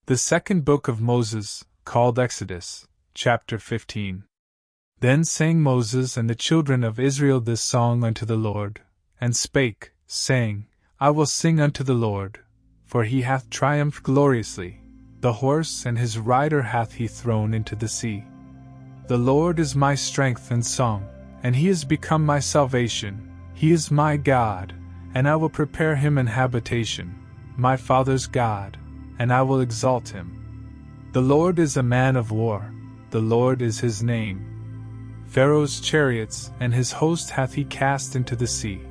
The second book of Moses, called Exodus, chapter 15. Then sang Moses and the children of Israel this song unto the Lord, and spake, saying, I will sing unto the Lord, for he hath triumphed gloriously, the horse and his rider hath he thrown into the sea. The Lord is my strength and song, and he is become my salvation. He is my God, and I will prepare him an habitation, my father's God, and I will exalt him. The Lord is a man of war, the Lord is his name. Pharaoh's chariots and his host hath he cast into the sea.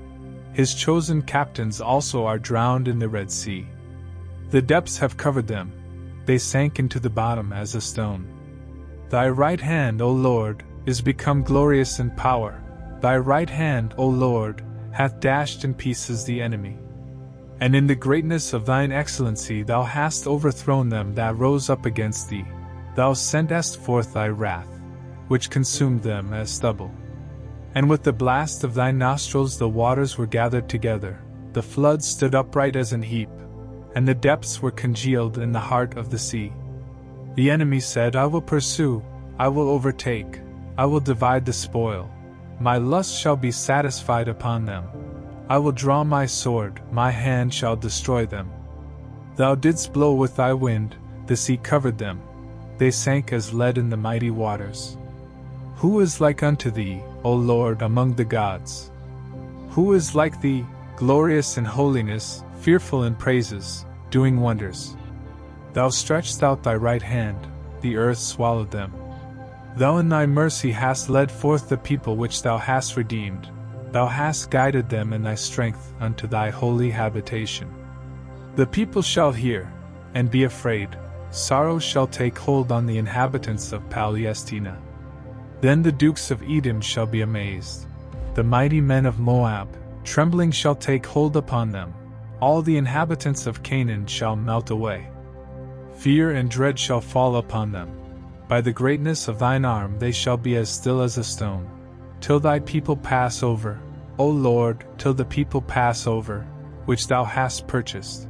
His chosen captains also are drowned in the Red Sea. The depths have covered them, they sank into the bottom as a stone. Thy right hand, O Lord, is become glorious in power. Thy right hand, O Lord, hath dashed in pieces the enemy. And in the greatness of thine excellency thou hast overthrown them that rose up against thee. Thou sentest forth thy wrath, which consumed them as stubble. And with the blast of thy nostrils the waters were gathered together, the floods stood upright as an heap, and the depths were congealed in the heart of the sea. The enemy said, I will pursue, I will overtake, I will divide the spoil. My lust shall be satisfied upon them. I will draw my sword, my hand shall destroy them. Thou didst blow with thy wind, the sea covered them. They sank as lead in the mighty waters. Who is like unto thee, O Lord, among the gods? Who is like thee, glorious in holiness, fearful in praises, doing wonders? Thou stretched out thy right hand, the earth swallowed them. Thou in thy mercy hast led forth the people which thou hast redeemed. Thou hast guided them in thy strength unto thy holy habitation. The people shall hear, and be afraid. Sorrow shall take hold on the inhabitants of Palestina. Then the dukes of Edom shall be amazed. The mighty men of Moab, trembling shall take hold upon them. All the inhabitants of Canaan shall melt away. Fear and dread shall fall upon them. By the greatness of thine arm they shall be as still as a stone. Till thy people pass over, O Lord, till the people pass over, which thou hast purchased.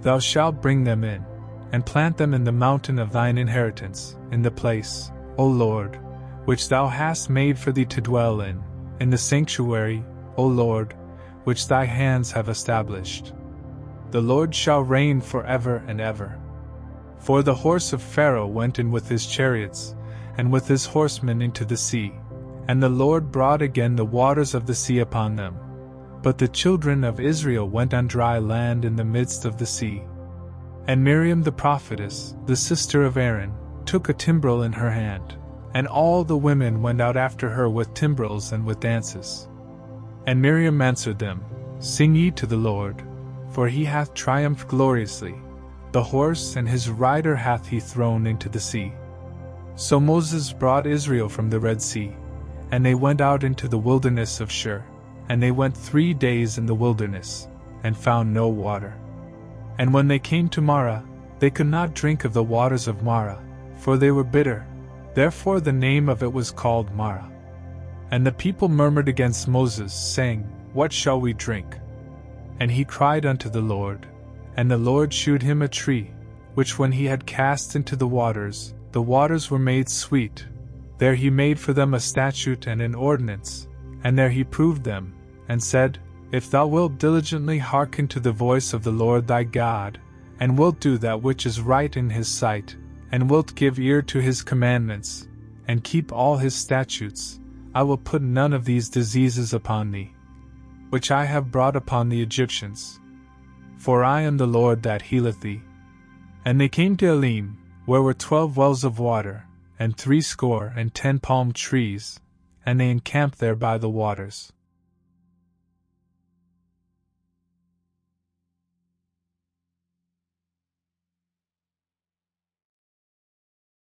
Thou shalt bring them in, and plant them in the mountain of thine inheritance, in the place, O Lord, which thou hast made for thee to dwell in the sanctuary, O Lord, which thy hands have established. The Lord shall reign forever and ever. For the horse of Pharaoh went in with his chariots, and with his horsemen into the sea, and the Lord brought again the waters of the sea upon them. But the children of Israel went on dry land in the midst of the sea. And Miriam the prophetess, the sister of Aaron, took a timbrel in her hand, and all the women went out after her with timbrels and with dances. And Miriam answered them, Sing ye to the Lord, for he hath triumphed gloriously. The horse and his rider hath he thrown into the sea. So Moses brought Israel from the Red Sea, and they went out into the wilderness of Shur. And they went 3 days in the wilderness, and found no water. And when they came to Marah, they could not drink of the waters of Marah, for they were bitter. Therefore the name of it was called Marah. And the people murmured against Moses, saying, What shall we drink? And he cried unto the Lord. And the Lord shewed him a tree, which when he had cast into the waters were made sweet. There he made for them a statute and an ordinance, and there he proved them, and said, If thou wilt diligently hearken to the voice of the Lord thy God, and wilt do that which is right in his sight, and wilt give ear to his commandments, and keep all his statutes, I will put none of these diseases upon thee, which I have brought upon the Egyptians. For I am the Lord that healeth thee. And they came to Elim, where were 12 wells of water, and 70 palm trees, and they encamped there by the waters.